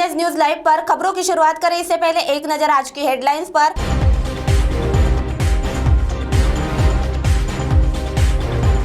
MNS news live पर खबरों की शुरुआत करें इससे पहले एक नजर आज की हेडलाइंस पर।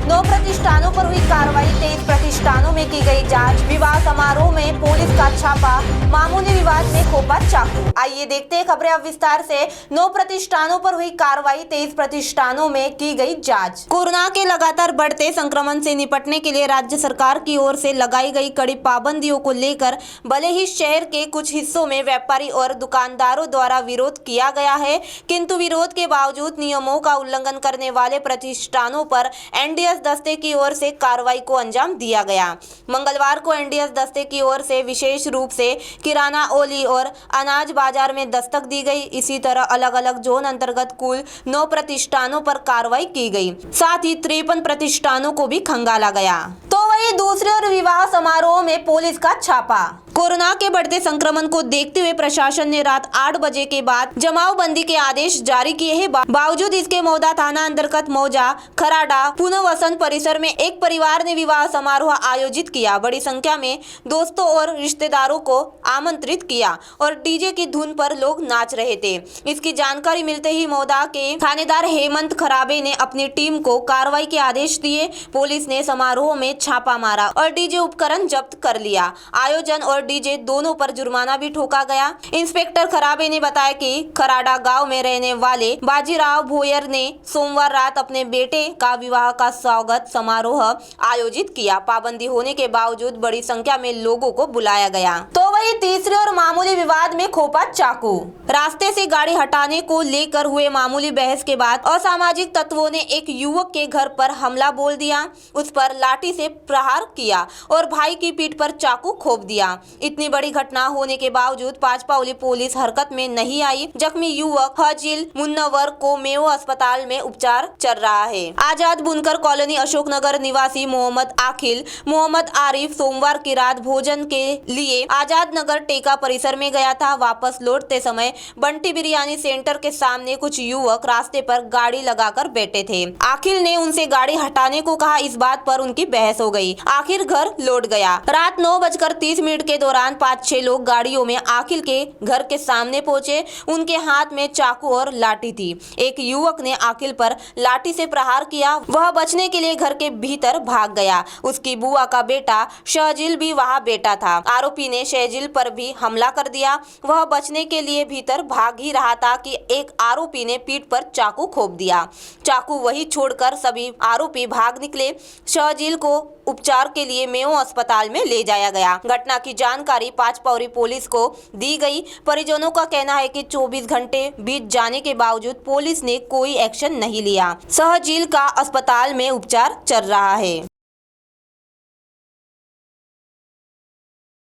9 प्रतिष्ठानों पर हुई कार्रवाई, 23 प्रतिष्ठानों में की गई जांच। विवाह समारोह में पुलिस का छापा, मामूली विवाद में खोपा चाकू। आइए देखते हैं खबरें अब विस्तार से। 9 प्रतिष्ठानों पर हुई कार्रवाई, 23 प्रतिष्ठानों में की गई जांच। कोरोना के लगातार बढ़ते संक्रमण से निपटने के लिए राज्य सरकार की ओर से लगाई गई कड़ी पाबंदियों को लेकर भले ही शहर के कुछ हिस्सों में व्यापारी और दुकानदारों द्वारा विरोध किया गया है, किंतु विरोध के बावजूद नियमों का उल्लंघन करने वाले प्रतिष्ठानों पर एनडीएस दस्ते की ओर से कार्रवाई को अंजाम दिया गया। मंगलवार को एनडीएस दस्ते की ओर से विशेष रूप से किराना, ओली और अनाज बाजार में दस्तक दी गई। इसी तरह अलग अलग जोन अंतर्गत कुल 9 प्रतिष्ठानों पर कार्रवाई की गई, साथ ही 53 प्रतिष्ठानों को भी खंगाला गया। तो वही दूसरे और विवाह समारोह में पुलिस का छापा। कोरोना के बढ़ते संक्रमण को देखते हुए प्रशासन ने रात 8 बजे के बाद जमावबंदी के आदेश जारी किए हैं। बावजूद इसके मौदा थाना अंतर्गत मौजा, खराडा, पुनर्वसन परिसर में एक परिवार ने विवाह समारोह आयोजित किया। बड़ी संख्या में दोस्तों और रिश्तेदारों को आमंत्रित किया और डीजे की धुन पर लोग नाच रहे थे। इसकी जानकारी मिलते ही मौदा के थानेदार हेमंत खराबे ने अपनी टीम को कार्रवाई के आदेश दिए। पुलिस ने समारोह में छापा मारा और डीजे उपकरण जब्त कर लिया। आयोजन और डीजे दोनों पर जुर्माना भी ठोका गया। इंस्पेक्टर खराबे ने बताया कि खराडा गांव में रहने वाले बाजीराव भोयर ने सोमवार रात अपने बेटे का विवाह का स्वागत समारोह आयोजित किया। पाबंदी होने के बावजूद बड़ी संख्या में लोगों को बुलाया गया। तो वही तीसरे और मामूली विवाद में खोपा चाकू। रास्ते से गाड़ी हटाने को लेकर हुए मामूली बहस के बाद असामाजिक तत्वों ने एक युवक के घर पर हमला बोल दिया, उस पर लाठी से प्रहार किया और भाई की पीठ पर चाकू खोप दिया। इतनी बड़ी घटना होने के बावजूद पांचपावली पुलिस हरकत में नहीं आई। जख्मी युवक हजील मुन्नवर को मेयो अस्पताल में उपचार चल रहा है। आजाद बुनकर कॉलोनी अशोकनगर निवासी मोहम्मद आरिफ सोमवार की रात भोजन के लिए आजाद नगर टेका परिसर में गया था। वापस लौटते समय बंटी बिरयानी सेंटर के सामने कुछ युवक रास्ते पर गाड़ी लगाकर बैठे थे। आखिल ने उनसे गाड़ी हटाने को कहा। इस बात पर उनकी बहस हो गई। आखिर घर लौट गया। रात 9:30 के दौरान 5-6 लोग गाड़ियों में आखिल के घर के सामने पहुंचे। उनके हाथ में चाकू और लाठी थी। एक युवक ने आखिल पर लाठी से प्रहार किया। वह बचने के लिए घर के भीतर भाग गया। उसकी बुआ का बेटा शहजील भी वहां बैठा था। आरोपी ने शहजील पर भी हमला कर दिया। वह बचने के लिए भीतर भाग ही रहा था कि एक आरोपी ने पीठ पर चाकू खोप दिया। चाकू वही छोड़कर सभी आरोपी भाग निकले। शहजील को उपचार के लिए मेयो अस्पताल में ले जाया गया। घटना की जानकारी पांचपावली पुलिस को दी गई। परिजनों का कहना है कि 24 घंटे बीत जाने के बावजूद पुलिस ने कोई एक्शन नहीं लिया। शहजील का अस्पताल में उपचार चल रहा है।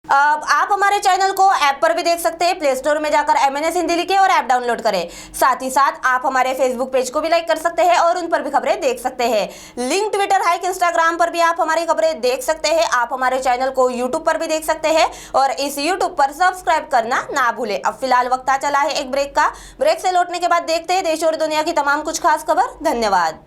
अब आप हमारे चैनल को ऐप पर भी देख सकते हैं। प्ले स्टोर में जाकर एमएनएस हिंदी लिखें और ऐप डाउनलोड करें। साथ ही साथ आप हमारे फेसबुक पेज को भी लाइक कर सकते हैं और उन पर भी खबरें देख सकते हैं। लिंक ट्विटर, हाइक, इंस्टाग्राम पर भी आप हमारी खबरें देख सकते हैं। आप हमारे चैनल को यूट्यूब पर भी देख सकते हैं और इस यूट्यूब पर सब्सक्राइब करना ना भूलें। अब फिलहाल वक्त आ चला है एक ब्रेक का। ब्रेक से लौटने के बाद देखते हैं देश और दुनिया की तमाम कुछ खास खबर। धन्यवाद।